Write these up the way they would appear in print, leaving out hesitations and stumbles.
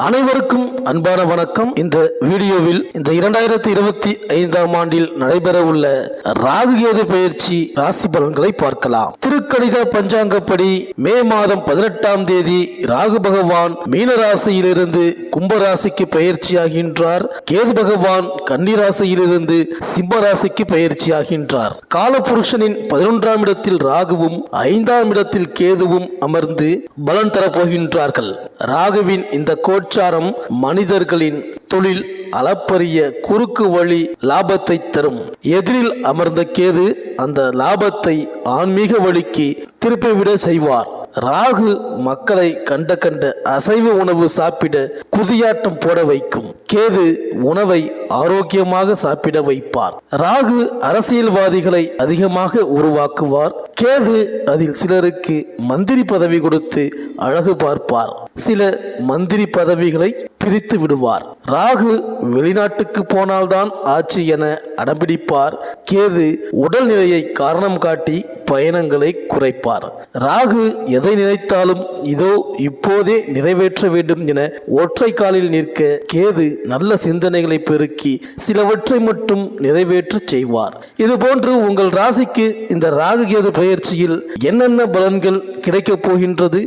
அனைவருக்கும் அன்பான வணக்கம். இந்த வீடியோவில் இந்த 2025ஆம் ஆண்டில் நடைபெற உள்ள ராகுகேது பயிற்சி ராசி பலன்களை பார்க்கலாம். திருக்கணித பஞ்சாங்கப்படி மே மாதம் 18ஆம் தேதி ராகு பகவான் மீன ராசியிலிருந்து கும்பராசிக்கு பயிற்சியாகின்றார். கேது பகவான் கன்னி ராசியிலிருந்து சிம்ம ராசிக்கு பயிற்சியாகின்றார். காலபுருஷனின் 11ஆம் இடத்தில் ராகுவும் 5ஆம் இடத்தில் கேதுவும் அமர்ந்து பலன் தரப்போகின்றார்கள். ராகுவின் இந்த கோச்சாரம் மனிதர்களின் தொழில் அளப்பரிய குறுக்கு வழி லாபத்தை தரும். எதிரில் அமர்ந்த கேது அந்த லாபத்தை ஆன்மீக வழிக்கு திருப்பிவிட செய்வார். ராகு மக்களை கண்ட அசைவ உணவு சாப்பிட குதியாட்டம் போட வைக்கும். கேது உணவை ஆரோக்கியமாக சாப்பிட வைப்பார். ராகு அரசியல்வாதிகளை அதிகமாக உருவாக்குவார். கேது அதில் சிலருக்கு மந்திரி பதவி கொடுத்து அழகு பார்ப்பார். சில மந்திரி பதவிகளை பிரித்து விடுவார். ராகு வெளிநாட்டுக்கு போனால்தான் ஆட்சி என அடம்பிடிப்பார். கேது உடல்நிலையை காரணம் காட்டி பயணங்களை குறைப்பார். ராகு எதை நினைத்தாலும் இதோ இப்போதே நிறைவேற்ற வேண்டும் என ஒற்றை காலில் நிற்க கேது நல்ல சிந்தனைகளை பெருக்கி சிலவற்றை மட்டும் நிறைவேற்ற செய்வார். இதுபோன்று உங்கள் ராசிக்கு இந்த ராகு கேது பயிற்சியில் என்னென்ன பலன்கள் கிடைக்கப் போகின்றது,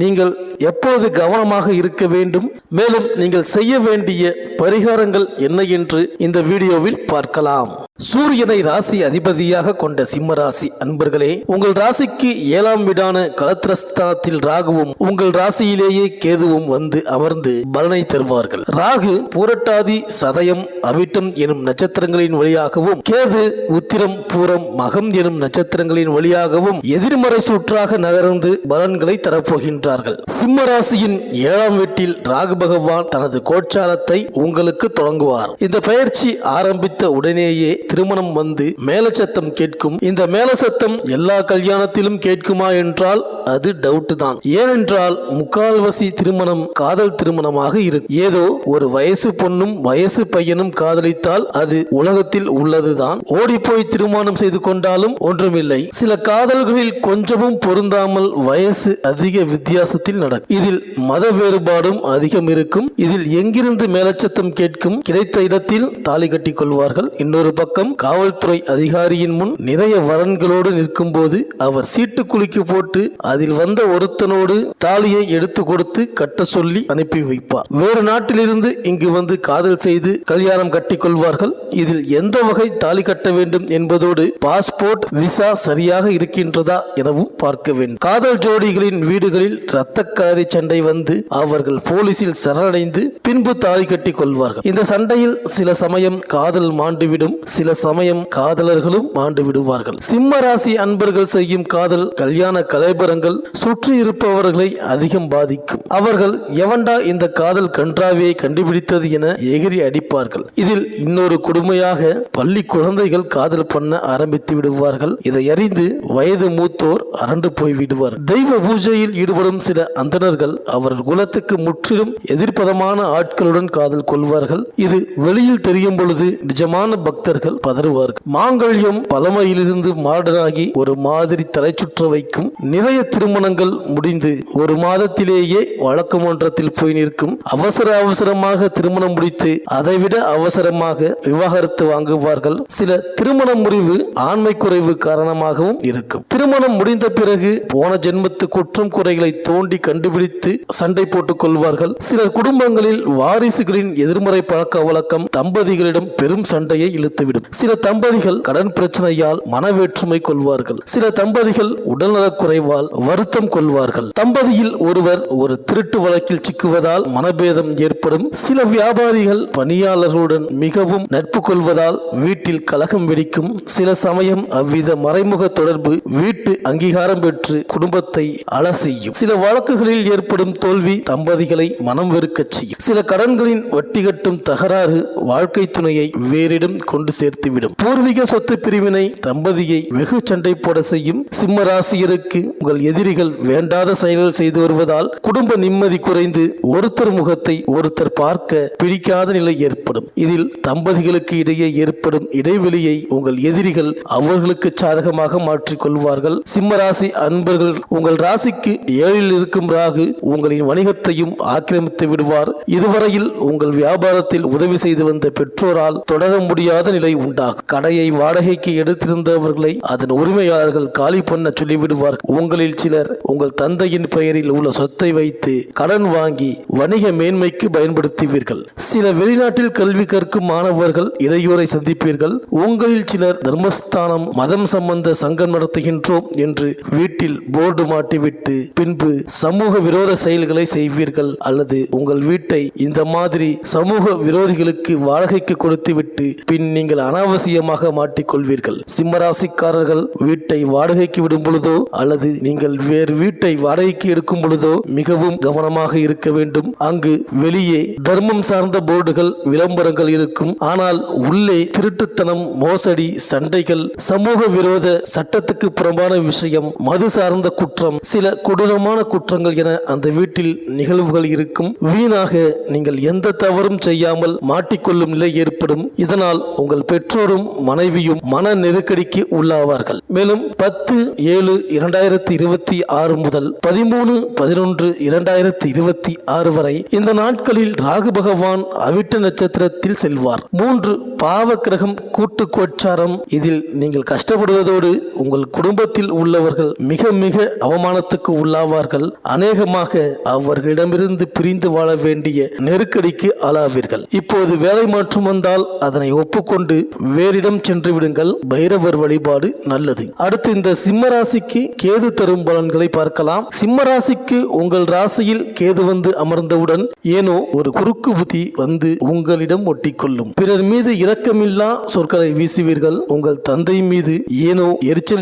நீங்கள் எப்போது கவனமாக இருக்க வேண்டும், மேலும் நீங்கள் செய்ய வேண்டிய பரிகாரங்கள் என்ன என்று இந்த வீடியோவில் பார்க்கலாம். சூரியனை ராசி அதிபதியாக கொண்ட சிம்ம ராசி அன்பர்களே, உங்கள் ராசிக்கு 7ஆம் வீடான களத்திரஸ்தானத்தில் ராகுவும் உங்கள் ராசியிலேயே கேதுவும் வந்து அமர்ந்து பலனை தருவார்கள். ராகு பூரட்டாதி சதயம் அவிட்டம் எனும் நட்சத்திரங்களின் வழியாகவும் கேது உத்திரம் பூரம் மகம் எனும் நட்சத்திரங்களின் வழியாகவும் எதிர்மறை சுற்றாக நகர்ந்து பலன்களை தரப்போகின்றார்கள். சிம்ம ராசியின் 7ஆம் வீட்டில் ராகு பகவான் தனது கோச்சாரத்தை உங்களுக்கு தொடங்குவார். இந்த பயிற்சி ஆரம்பித்த உடனேயே திருமணம் வந்து மேலச்சத்தம் கேட்கும். இந்த மேலசத்தம் எல்லா கல்யாணத்திலும் கேட்குமா என்றால் அது டவுட் தான். ஏனென்றால் முக்கால்வாசி திருமணம் காதல் திருமணமாக இருக்கும். ஏதோ ஒரு வயசு பொண்ணும் வயசு பையனும் காதலித்தால் அது உலகத்தில் உள்ளதுதான். ஓடிப்போய் திருமணம் செய்து கொண்டாலும் ஒன்றுமில்லை. சில காதல்களில் கொஞ்சமும் பொருந்தாமல் வயசு அதிக வித்தியாசத்தில் நடக்கும். இதில் மத வேறுபாடும் அதிகம் இருக்கும். இதில் எங்கிருந்து மேலச்சத்தம் கேட்கும்? கிடைத்த இடத்தில் தாலி கட்டிக் கொள்வார்கள். இன்னொரு பக்கம் காவல்துறை அதிகாரியின் முன் நிறைய வரன்களோடு நிற்கும் போது அவர் சீட்டு குலுக்கி போட்டு அதில் வந்த ஒருத்தனோடு தாலியை எடுத்து கொடுத்து கட்ட சொல்லி அனுப்பி வைப்பார். வேறு நாட்டிலிருந்து இங்கு வந்து காதல் செய்து கல்யாணம் கட்டிக் கொள்வார்கள். இதில் எந்த வகை தாலி கட்ட வேண்டும் என்பதோடு பாஸ்போர்ட் விசா சரியாக இருக்கின்றதா எனவும் பார்க்க வேண்டும். காதல் ஜோடிகளின் வீடுகளில் இரத்த கலரி சண்டை வந்து அவர்கள் போலீசில் சரணடைந்து பின்பு தாலி கட்டிக் கொள்வார்கள். இந்த சண்டையில் சில சமயம் காதல் மாண்டுவிடும், சில சமயம் காதலர்களும் மாண்டு விடுவார்கள். சிம்ம ராசி அன்பர்கள் செய்யும் காதல் கல்யாண கலைபரங்கள் சுற்றி இருப்பவர்களை அதிகம் பாதிக்கும். அவர்கள் எவன்டா இந்த காதல் கன்றாவியை கண்டுபிடித்தது என எகிரி அடிப்பார்கள். இதில் இன்னொரு கொடுமையாக பள்ளி குழந்தைகள் காதல் பண்ண ஆரம்பித்து விடுவார்கள். இதை அறிந்து வயது மூத்தோர் அரண்டு போய் விடுவார். தெய்வ பூஜையில் ஈடுபடும் சில அந்தணர்கள் அவர்கள் குலத்துக்கு முற்றிலும் எதிர்ப்பதமான ஆட்களுடன் காதல் கொள்வார்கள். இது வெளியில் தெரியும் பொழுது நிஜமான பக்தர்கள் பதறுவார்கள். மாங்கல்யம் பழமையிலிருந்து மாடனாகி ஒரு மாதிரி தலை சுற்ற வைக்கும். நிறைய திருமணங்கள் முடிந்து ஒரு மாதத்திலேயே வழக்கமன்றத்தில் போய் நிற்கும். அவசரமாக திருமணம் முடித்து அதைவிட அவசரமாக விவாகரத்து வாங்குவார்கள். சில திருமண முறிவு ஆண்மை குறைவு காரணமாகவும் இருக்கும். திருமணம் முடிந்த பிறகு போன ஜென்மத்து குற்றம் குறைகளை தோண்டி கண்டுபிடித்து சண்டை போட்டுக் கொள்வார்கள். சில குடும்பங்களில் வாரிசுகளின் எதிர்மறை பழக்க வழக்கம் தம்பதிகளிடம் பெரும் சண்டையை இழுத்துவிடும். சில தம்பதிகள் கடன் பிரச்சனையால் மனவேற்றுமை கொள்வார்கள். சில தம்பதிகள் உடல்நலக் குறைவால் வருத்தம் கொள்வார்கள். தம்பதியில் ஒருவர் ஒரு திருட்டு வழக்கில் சிக்குவதால் மனபேதம் ஏற்படும். சில வியாபாரிகள் பணியாளர்களுடன் மிகவும் நட்பு கொள்வதால் வீட்டில் கலகம் வெடிக்கும். சில சமயம் அவ்வித மறைமுக தொடர்பு வீட்டு அங்கீகாரம் பெற்று குடும்பத்தை அழ செய்யும். சில வழக்குகளில் ஏற்படும் தோல்வி தம்பதிகளை மனம் வெறுக்கச் செய்யும். சில கடன்களின் வட்டி கட்டும் தகராறு வாழ்க்கை துணையை வேறிடம் கொண்டு சேர்த்துவிடும். பூர்வீக சொத்து பிரிவினை தம்பதியை வெகு சண்டை போட செய்யும். சிம்ம ராசியருக்கு உங்கள் எதிரிகள் வேண்டாத செயல்கள் செய்து வருவதால் குடும்ப நிம்மதி குறைந்து ஒருத்தர் முகத்தை ஒருத்தர் பார்க்க பிடிக்காத நிலை ஏற்படும். இதில் தம்பதிகளுக்கு இடையே ஏற்படும் இடைவெளியை உங்கள் எதிரிகள் அவர்களுக்கு சாதகமாக மாற்றிக் கொள்வார்கள். சிம்மராசி அன்பர்கள், உங்கள் ராசிக்கு 7ல் இருக்கும் ராகு உங்களின் வணிகத்தையும் ஆக்கிரமித்து விடுவார். இதுவரையில் உங்கள் வியாபாரத்தில் உதவி செய்து வந்த பெற்றோரால் தொடர முடியாத நிலை உண்டாகும். கடையை வாடகைக்கு எடுத்திருந்தவர்களை அதன் உரிமையாளர்கள் காலி பண்ண சொல்லிவிடுவார்கள். உங்களில் சிலர் உங்கள் தந்தையின் பெயரில் உள்ள சொத்தை வைத்து கடன் வாங்கி வணிக மேன்மைக்கு பயன்படுத்துவீர்கள். சில வெளிநாட்டில் கல்வி கற்கும் மாணவர்கள் இடையூறை சந்திப்பீர்கள். உங்களில் சிலர் தர்மஸ்தானம் மதம் சம்பந்த சங்கம் நடத்துகின்றோம் என்று வீட்டில் போர்டு மாட்டிவிட்டு பின்பு சமூக விரோத செயல்களை செய்வீர்கள். அல்லது உங்கள் வீட்டை இந்த மாதிரி சமூக விரோதிகளுக்கு வாடகைக்கு கொடுத்துவிட்டு பின் நீங்கள் அனாவசியமாக மாட்டிக்கொள்வீர்கள். சிம்மராசிக்காரர்கள் வீட்டை வாடகைக்கு விடும் பொழுதோ அல்லது நீங்கள் வேறு வீட்டை வாடகைக்கு எடுக்கும் பொழுதோ மிகவும் கவனமாக இருக்க வேண்டும். அங்கு வெளியே தர்மம் சார்ந்த போர்டுகள் விளம்பரங்கள் இருக்கும். ஆனால் உள்ளே திருட்டுத்தனம், மோசடி, சண்டைகள், சமூக விரோத, சட்டத்துக்கு புறம்பான விஷயம், மது சார்ந்த குற்றம், சில கொடூரமான குற்றங்கள் என அந்த வீட்டில் நிகழ்வுகள் இருக்கும். வீணாக நீங்கள் எந்த தவறும் செய்யாமல் மாட்டிக்கொள்ளும் நிலை ஏற்படும். இதனால் உங்கள் பெற்றோரும் மனைவியும் மன நெருக்கடிக்கு உள்ளாவார்கள். மேலும் 10/7/2026 முதல் 13/11/2026 வரை இந்த நாட்களில் ராகு பகவான் அவிட்ட நட்சத்திரத்தில் செல்வார். 3 பாவ கிரகம் கூட்டு கோச்சாரம். இதில் நீங்கள் கஷ்டப்படுவதோடு உங்கள் குடும்பத்தில் உள்ளவர்கள் மிக மிக அவமானத்துக்கு உள்ளாவார்கள். அநேகமாக அவர்களிடமிருந்து பிரிந்து வாழ வேண்டிய நெருக்கடிக்கு ஆளாவீர்கள். இப்போது வேலை மாற்றம் வந்தால் அதனை ஒப்புக்கொண்டு வேறிடம் சென்று விடுங்கள். பைரவர் வழிபாடு நல்லது. அடுத்து இந்த சிம்மராசிக்கு கேது தரும் பலன்களை பார்க்கலாம். சிம்மராசிக்கு உங்கள் ராசியில் கேது வந்து அமர்ந்தவுடன் ஏனோ ஒரு குறுக்கு புத்தி வந்து உங்களிடம் ஒட்டிக்கொள்ளும். பிறர் மீது இரக்கமில்லா சொற்களை வீசுவீர்கள். உங்கள் தந்தை மீது ஏனோ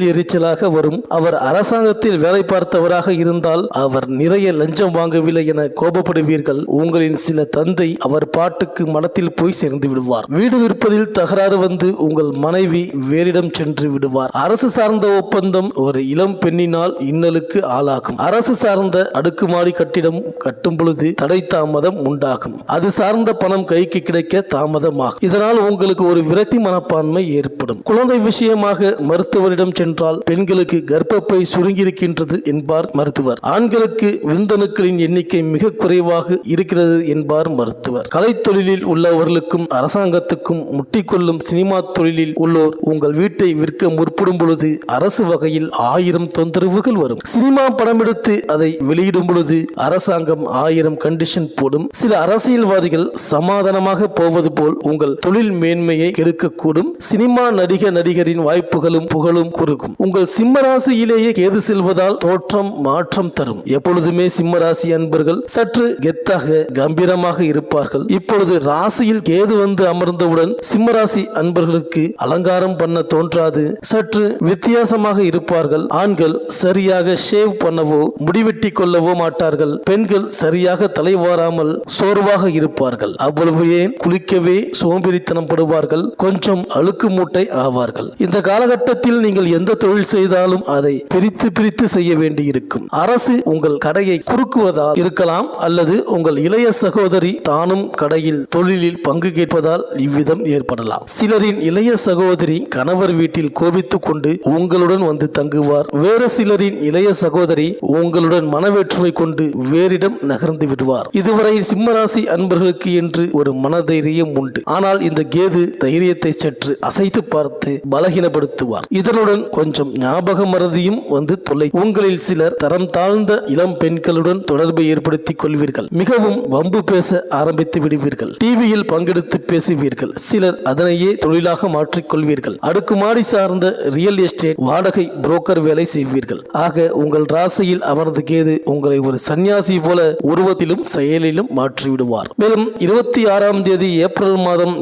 எரிச்சலாக வரும். அவர் அரசாங்கத்தில் வேலை பார்த்தவராக இருந்தால் அவர் நிறைய லஞ்சம் வாங்கவில்லை என கோபப்படுவீர்கள். உங்களின் சில தந்தை அவர் பாட்டுக்கு மனத்தில் போய் சேர்ந்து விடுவார். வீடு விற்பதில் தகராறு வந்து உங்கள் மனைவி வேறிடம் சென்று விடுவார். அரசு சார்ந்த ஒப்பந்தம் ஒரு இளம் பெண்ணினால் இன்னலுக்கு ஆளாகும். அரசு சார்ந்த அடுக்குமாடி கட்டிடம் கட்டும் பொழுது தடை தாமதம் உண்டாகும். அது சார்ந்த பணம் கைக்கு கிடைக்க தாமதமாகும். இதனால் உங்களுக்கு ஒரு விரக்தி மனப்பான்மை ஏற்படும். குழந்தை விஷயமாக மருத்துவரிடம் சென்றால் பெண்களுக்கு கர்ப்பப்பை சுருங்கியிருக்கின்றது என்பார் மருத்துவர். ஆண்களுக்கு விந்தணுக்களின் எண்ணிக்கை மிக குறைவாக இருக்கிறது என்பார் மருத்துவர். கலைத்தொழிலில் உள்ளவர்களுக்கும் அரசாங்கத்துக்கும் முட்டிக்கொள்ளும் சினிமா தொழிலில் உள்ளோர் உங்கள் வீட்டை விற்க முற்படும் பொழுது அரசு வகையில் 1000 தொந்தரவுகள் வரும். சினிமா படம் எடுத்து அதை வெளியிடும் பொழுது அரசாங்கம் 1000 கண்டிஷன் போடும். சில அரசியல்வாதிகள் சமாதானமாக போவது போல் உங்கள் தொழில் மேன்மையை கெடுக்கக்கூடும். சினிமா நடிகரின் வாய்ப்புகளும் புகழும் குறுகும். உங்கள் சிம்மராசியிலேயே கேது செல்வதால் தோற்றம் மாற்றம் தரும். எப்பொழுதுமே சிம்மராசி அன்பர்கள் சற்று கெத்தாக கம்பீரமாக இருப்பார்கள். இப்பொழுது ராசியில் கேது வந்து அமர்ந்தவுடன் சிம்மராசி அன்பர்களுக்கு அலங்காரம் பண்ண தோன்றாது. சற்று வித்தியாசமாக இருப்பார்கள். ஆண்கள் சரியாக ஷேவ் பண்ணவோ முடிவெட்டி கொள்ளவோ மாட்டார்கள். பெண்கள் சரியாக தலைவாராமல் சோர்வாக இருப்பார்கள். அவ்வளவு ஏன் குளிக்கவே சோம்பேறித்தனம் படுவார்கள். கொஞ்சம் அழுக்கு மூட்டை ஆவார்கள். இந்த காலகட்டத்தில் நீங்கள் எந்த தொழில் செய்தாலும் அதை பிரித்து செய்ய வேண்டியிருக்கும். அரசு உங்கள் கடையை குறுக்குவதால் இருக்கலாம். அல்லது உங்கள் இளைய சகோதரி தானும் கடையில் தொழிலில் பங்கு கேட்பதால் இவ்விதம் ஏற்படலாம். சிலரின் இளைய சகோதரி கணவர் வீட்டில் கோபித்துக் கொண்டு உங்களுடன் வந்து தங்குவார். வேறு சிலரின் இளைய சகோதரி உங்களுடன் மனவேற்றுமை கொண்டு வேறிடம் நகர்ந்து விடுவார். இதுவரை சிம்மராசி அன்பர்களுக்கு என்று ஒரு மனதைரியம் உண்டு. ஆனால் இந்த கேது தைரியத்தை சற்று அசைத்து பார்த்து பலகீனப்படுத்துவார். இதனுடன் கொஞ்சம் ஞாபக மறதியும் வந்து தொல்லை. உங்களில் சிலர் தரம் தாழ்ந்த இளம் பெண்களுடன் தொடர்பை ஏற்படுத்திக் கொள்வீர்கள். மிகவும் வம்பு பேச ஆரம்பித்து விடுவீர்கள். டிவியில் பங்கெடுத்து பேசுவீர்கள். சிலர் அதனையே தொழிலாக மாற்றிக்கொள்வீர்கள். அடுக்குமாடி சார்ந்த ரியல் எஸ்டேட், வாடகை, புரோக்கர் வேலை செய்வீர்கள். ஆக உங்கள் ராசியில் அமர்ந்த கேது உங்களை ஒரு சன்னியாசி போல உருவத்திலும் செயலிலும் மாற்றிவிடுவார். மேலும் 26ஆம் தேதி ஏப்ரல் மாதம்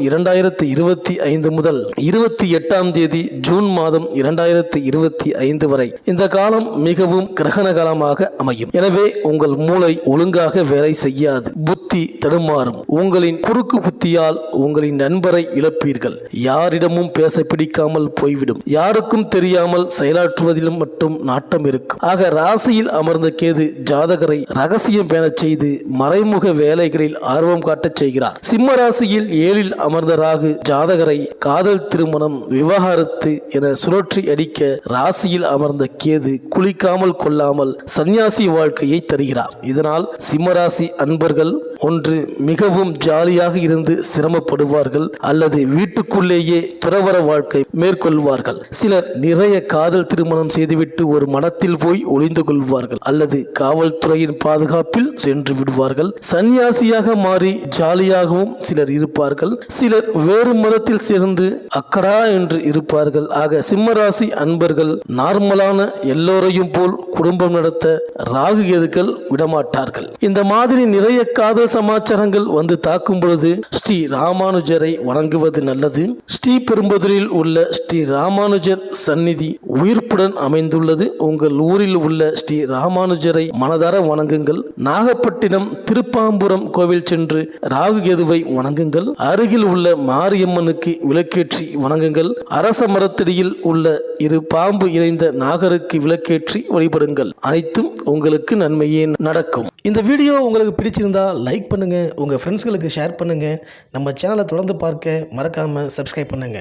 2025 முதல் 28ஆம் தேதி ஜூன் மாதம் 2025 வரை இந்த காலம் மிகவும் கிரகண காலமாக அமையும். எனவே உங்கள் மூளை ஒழுங்காக வேலை செய்யாது, புத்தி தடுமாறும். உங்களின் குறுக்கு புத்தியால் உங்களின் நண்பரை இழப்பீர்கள். யாரிடமும் பேச பிடிக்காமல் போய்விடும். யாருக்கும் தெரியாமல் செயலாற்றுவதிலும் மட்டும் நாட்டம் இருக்கும். ஆக ராசியில் அமர்ந்த கேது ஜாதகரை ரகசியம் பேணச் செய்து மறைமுக வேலைகளில் ஆர்வம் காட்டச் செய்கிறார். சிம்ம ராசியில் 7ல் அமர்ந்த ராகு ஜாதகரை காதல், திருமணம், விவாகரத்து என சுழற்றி அடிக்க ராசியில் அமர்ந்த கேது குளிக்காமல் கொள்ளாமல் சன்னியாசி வாழ்க்கையை தருகிறார். இதனால் சிம்மராசி அன்பர்கள் ஒன்று மிகவும் ஜாலியாக இருந்து சிரமப்படுவார்கள், அல்லது வீட்டுக்குள்ளேயே துறவற வாழ்க்கை மேற்கொள்வார்கள். சிலர் நிறைய காதல் திருமணம் செய்துவிட்டு ஒரு மடத்தில் போய் ஒளிந்து கொள்வார்கள், அல்லது காவல்துறையின் பாதுகாப்பில் சென்று விடுவார்கள். சன்னியாசியாக மாறி ஜாலியாகவும் சிலர் இருப்பார்கள். சிலர் வேறு மதத்தில் சேர்ந்து அக்கடா என்று இருப்பார்கள். ஆக சிம்மராசி அன்பர்கள் நார்மலான எல்லோரையும் போல் குடும்பம் நடத்த ராகு கேதுக்கள் விடமாட்டார்கள். இந்த மாதிரி நிறைய காதல் சமாச்சாரங்கள் வந்து தாக்கும் பொழுது ஸ்ரீ ராமானுஜரை வணங்குவது நல்லது. ஸ்ரீபெரும்புதூரில் உள்ள ஸ்ரீ ராமானுஜர் சந்நிதி உயிர்ப்புடன் அமைந்துள்ளது. உங்கள் ஊரில் உள்ள ஸ்ரீ ராமானுஜரை மனதார வணங்குங்கள். நாகப்பட்டினம், திருப்பாம்புரம் கோவில் சென்று ராகு கேதுவை வணங்குங்கள். அருகில் உள்ள மாரியம்மனுக்கு விளக்கேற்றி வணங்குங்கள். அரச மரத்தடியில் உள்ள 2 பாம்பு இணைந்த நாகருக்கு விளக்கேற்றி வழிபடுங்கள். அனைத்தும் உங்களுக்கு நன்மையே நடக்கும். இந்த வீடியோ உங்களுக்கு பிடிச்சிருந்தா லைக் பண்ணுங்க, உங்க ஃப்ரெண்ட்ஸ்களுக்கு ஷேர் பண்ணுங்க. நம்ம சேனலை தொடர்ந்து பார்க்க மறக்காம சப்ஸ்கிரைப் பண்ணுங்க.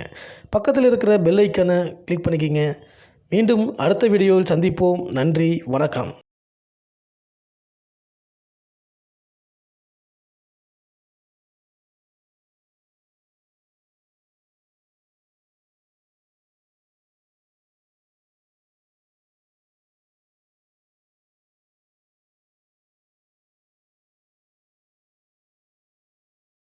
பக்கத்தில் இருக்கிற பெல் ஐக்கானை கிளிக் பண்ணிக்கிங்க. மீண்டும் அடுத்த வீடியோவில் சந்திப்போம். நன்றி, வணக்கம்.